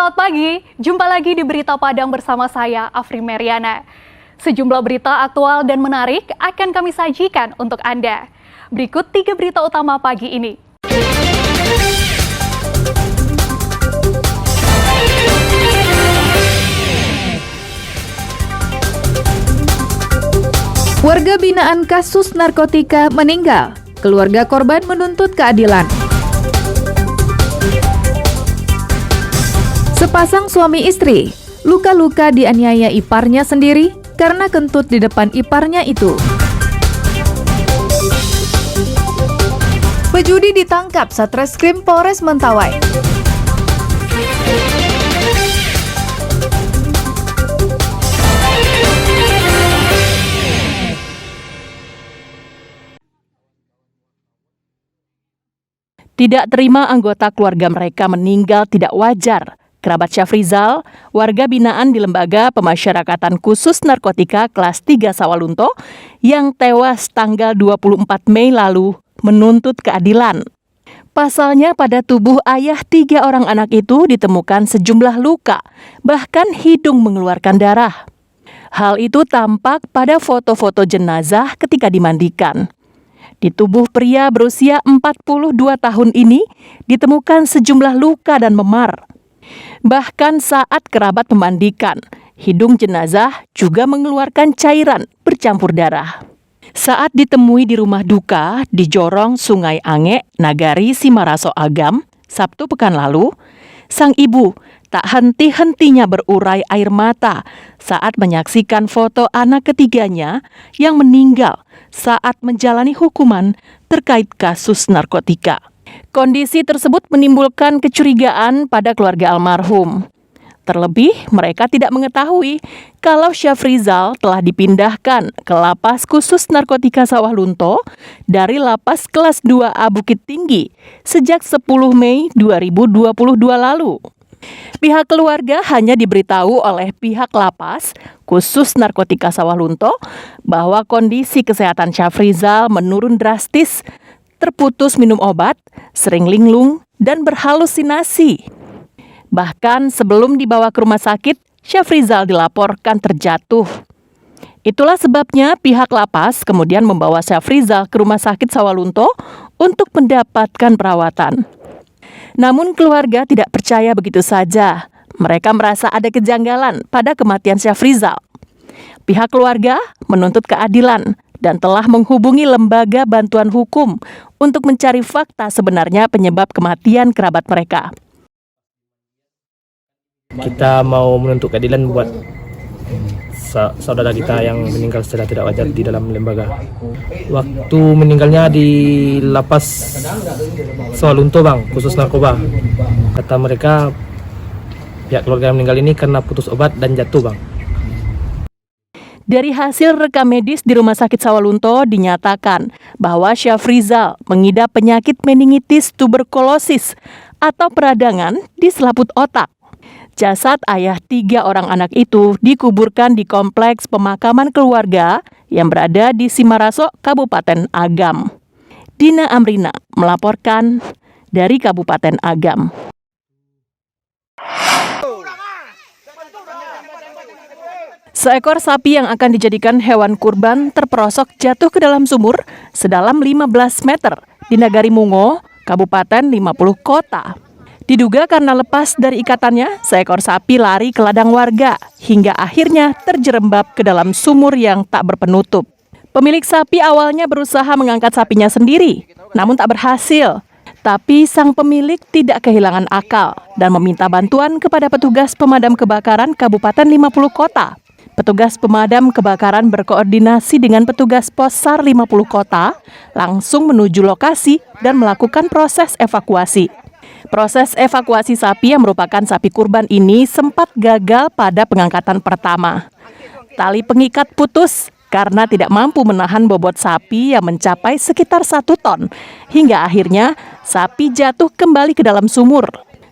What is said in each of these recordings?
Selamat pagi, jumpa lagi di Berita Padang bersama saya, Afri Meriana. Sejumlah berita aktual dan menarik akan kami sajikan untuk Anda. Berikut 3 berita utama pagi ini. Warga binaan kasus narkotika meninggal. Keluarga korban menuntut keadilan. Sepasang suami istri luka-luka dianiaya iparnya sendiri karena kentut di depan iparnya itu. Pejudi ditangkap Satreskrim Polres Mentawai. Tidak terima anggota keluarga mereka meninggal tidak wajar. Kerabat Syafrizal, warga binaan di Lembaga Pemasyarakatan Khusus Narkotika kelas 3 Sawalunto yang tewas tanggal 24 Mei lalu menuntut keadilan. Pasalnya pada tubuh ayah 3 orang anak itu ditemukan sejumlah luka, bahkan hidung mengeluarkan darah. Hal itu tampak pada foto-foto jenazah ketika dimandikan. Di tubuh pria berusia 42 tahun ini ditemukan sejumlah luka dan memar. Bahkan saat kerabat memandikan, hidung jenazah juga mengeluarkan cairan bercampur darah. Saat ditemui di rumah duka di Jorong Sungai Ange, Nagari Simaraso Agam, Sabtu pekan lalu, sang ibu tak henti-hentinya berurai air mata saat menyaksikan foto anak ketiganya yang meninggal saat menjalani hukuman terkait kasus narkotika. Kondisi tersebut menimbulkan kecurigaan pada keluarga almarhum. Terlebih, mereka tidak mengetahui kalau Syafrizal telah dipindahkan ke Lapas Khusus Narkotika Sawalunto dari Lapas Kelas 2A Bukit Tinggi sejak 10 Mei 2022 lalu. Pihak keluarga hanya diberitahu oleh pihak Lapas Khusus Narkotika Sawalunto bahwa kondisi kesehatan Syafrizal menurun drastis, terputus minum obat, sering linglung, dan berhalusinasi. Bahkan sebelum dibawa ke rumah sakit, Syafrizal dilaporkan terjatuh. Itulah sebabnya pihak lapas kemudian membawa Syafrizal ke rumah sakit Sawalunto untuk mendapatkan perawatan. Namun keluarga tidak percaya begitu saja. Mereka merasa ada kejanggalan pada kematian Syafrizal. Pihak keluarga menuntut keadilan dan telah menghubungi lembaga bantuan hukum untuk mencari fakta sebenarnya penyebab kematian kerabat mereka. Kita mau menuntut keadilan buat saudara kita yang meninggal secara tidak wajar di dalam lembaga. Waktu meninggalnya di Lapas Sawalunto, Bang, khusus narkoba. Kata mereka, pihak keluarga yang meninggal ini karena putus obat dan jatuh, Bang. Dari hasil rekam medis di Rumah Sakit Sawalunto dinyatakan bahwa Syafrizal mengidap penyakit meningitis tuberkulosis atau peradangan di selaput otak. Jasad ayah 3 orang anak itu dikuburkan di kompleks pemakaman keluarga yang berada di Simaraso, Kabupaten Agam. Dina Amrina melaporkan dari Kabupaten Agam. Seekor sapi yang akan dijadikan hewan kurban terperosok jatuh ke dalam sumur sedalam 15 meter di Nagari Mungo, Kabupaten 50 Kota. Diduga karena lepas dari ikatannya, seekor sapi lari ke ladang warga hingga akhirnya terjerembab ke dalam sumur yang tak berpenutup. Pemilik sapi awalnya berusaha mengangkat sapinya sendiri, namun tak berhasil. Tapi sang pemilik tidak kehilangan akal dan meminta bantuan kepada petugas pemadam kebakaran Kabupaten 50 Kota. Petugas pemadam kebakaran berkoordinasi dengan petugas Pos SAR 50 Kota langsung menuju lokasi dan melakukan proses evakuasi. Proses evakuasi sapi yang merupakan sapi kurban ini sempat gagal pada pengangkatan pertama. Tali pengikat putus karena tidak mampu menahan bobot sapi yang mencapai sekitar 1 ton. Hingga akhirnya sapi jatuh kembali ke dalam sumur.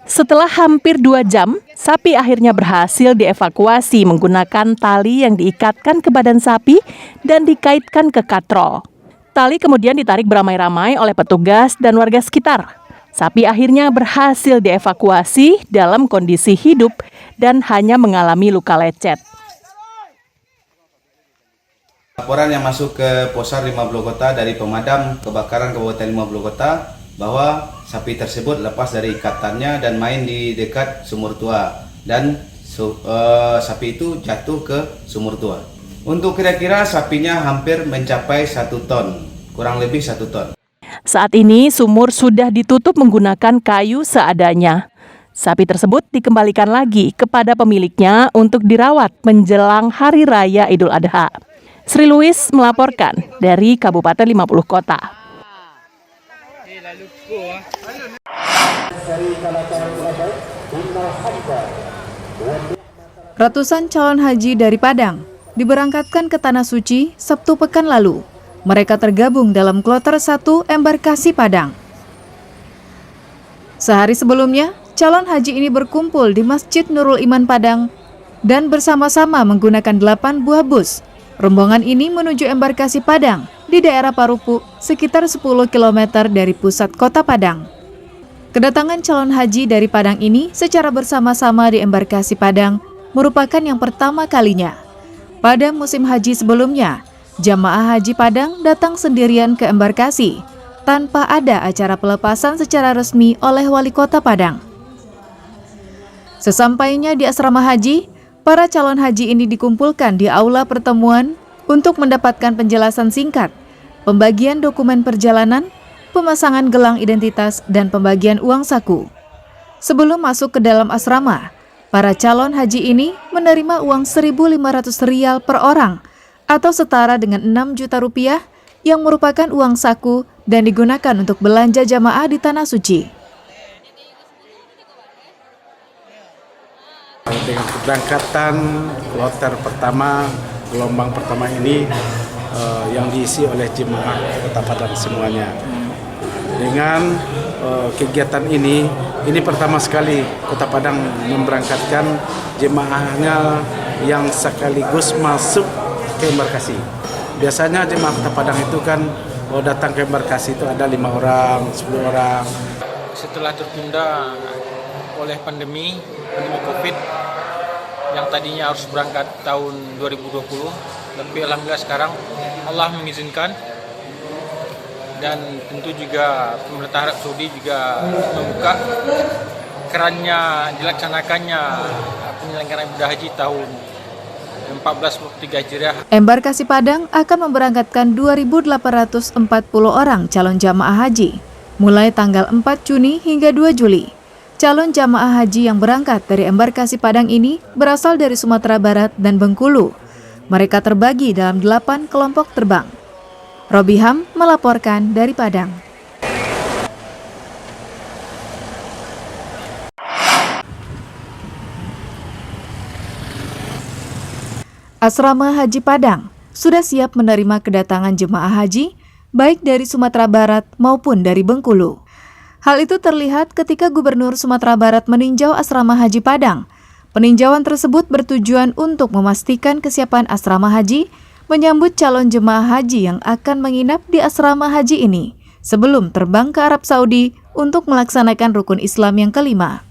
Setelah hampir 2 jam, sapi akhirnya berhasil dievakuasi menggunakan tali yang diikatkan ke badan sapi dan dikaitkan ke katrol. Tali kemudian ditarik beramai-ramai oleh petugas dan warga sekitar. Sapi akhirnya berhasil dievakuasi dalam kondisi hidup dan hanya mengalami luka lecet. Laporan yang masuk ke Posar 5 Blogota dari pemadam kebakaran Kabupaten 5 Blogota bahwa sapi tersebut lepas dari ikatannya dan main di dekat sumur tua dan sapi itu jatuh ke sumur tua. Untuk kira-kira sapinya hampir mencapai 1 ton, kurang lebih 1 ton. Saat ini sumur sudah ditutup menggunakan kayu seadanya. Sapi tersebut dikembalikan lagi kepada pemiliknya untuk dirawat menjelang Hari Raya Idul Adha. Sri Louis melaporkan dari Kabupaten 50 Kota. Ratusan calon haji dari Padang diberangkatkan ke Tanah Suci Sabtu pekan lalu. Mereka tergabung dalam kloter 1 embarkasi Padang. Sehari sebelumnya, calon haji ini berkumpul di Masjid Nurul Iman Padang dan bersama-sama menggunakan 8 buah bus. Rombongan ini menuju embarkasi Padang di daerah Parupuk, sekitar 10 km dari pusat kota Padang. Kedatangan calon haji dari Padang ini secara bersama-sama di embarkasi Padang merupakan yang pertama kalinya. Pada musim haji sebelumnya, jamaah haji Padang datang sendirian ke embarkasi tanpa ada acara pelepasan secara resmi oleh wali kota Padang. Sesampainya di asrama haji, para calon haji ini dikumpulkan di aula pertemuan untuk mendapatkan penjelasan singkat, pembagian dokumen perjalanan, pemasangan gelang identitas, dan pembagian uang saku. Sebelum masuk ke dalam asrama, para calon haji ini menerima uang 1.500 rial per orang atau setara dengan 6 juta rupiah yang merupakan uang saku dan digunakan untuk belanja jamaah di Tanah Suci. Dengan keberangkatan kloter pertama, gelombang pertama ini yang diisi oleh jemaah Kota Padang semuanya. Dengan kegiatan ini pertama sekali Kota Padang memberangkatkan jemaahnya yang sekaligus masuk ke embarkasi. Biasanya jemaah Kota Padang itu kan datang ke embarkasi itu ada 5 orang, 10 orang. Setelah tertunda oleh pandemi COVID yang tadinya harus berangkat tahun 2020, tapi alhamdulillah sekarang Allah mengizinkan, dan tentu juga pemerintah Arab Saudi juga membuka kerannya dilaksanakannya penyelenggaraan ibadah haji tahun 1443 Hijriah. Embarkasi Padang akan memberangkatkan 2.840 orang calon jamaah haji mulai tanggal 4 Juni hingga 2 Juli. Calon jamaah haji yang berangkat dari embarkasi Padang ini berasal dari Sumatera Barat dan Bengkulu. Mereka terbagi dalam 8 kelompok terbang. Robiham melaporkan dari Padang. Asrama Haji Padang sudah siap menerima kedatangan jemaah haji baik dari Sumatera Barat maupun dari Bengkulu. Hal itu terlihat ketika Gubernur Sumatera Barat meninjau asrama haji Padang. Peninjauan tersebut bertujuan untuk memastikan kesiapan asrama haji menyambut calon jemaah haji yang akan menginap di asrama haji ini sebelum terbang ke Arab Saudi untuk melaksanakan rukun Islam yang kelima.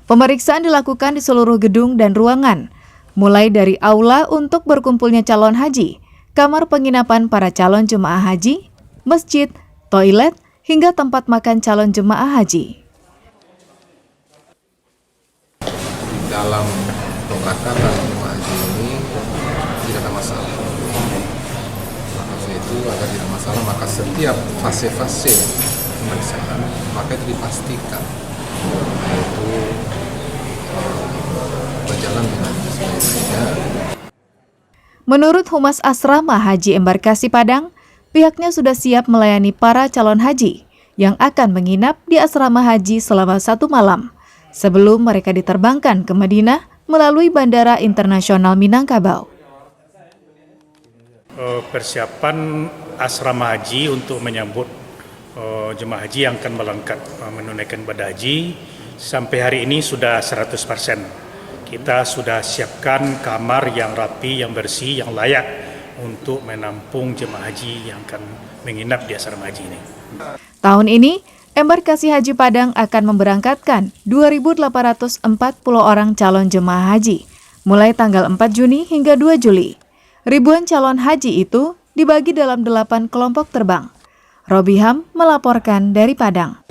Pemeriksaan dilakukan di seluruh gedung dan ruangan, mulai dari aula untuk berkumpulnya calon haji, kamar penginapan para calon jemaah haji, masjid, toilet, hingga tempat makan calon jemaah haji. Dalam pemberangkatan jemaah haji ini tidak ada masalah. Maka itu agar tidak masalah, maka setiap fase-fase pemeriksaan maka itu dipastikan itu berjalan dengan sebaik-baiknya. Menurut Humas Asrama Haji Embarkasi Padang, pihaknya sudah siap melayani para calon haji yang akan menginap di asrama haji selama 1 malam sebelum mereka diterbangkan ke Madinah melalui Bandara Internasional Minangkabau. Persiapan asrama haji untuk menyambut jemaah haji yang akan berangkat menunaikan ibadah haji sampai hari ini sudah 100%. Kita sudah siapkan kamar yang rapi, yang bersih, yang layak untuk menampung jemaah haji yang akan menginap di asrama haji ini. Tahun ini, Embarkasi Haji Padang akan memberangkatkan 2.840 orang calon jemaah haji, mulai tanggal 4 Juni hingga 2 Juli. Ribuan calon haji itu dibagi dalam 8 kelompok terbang. Robiham melaporkan dari Padang.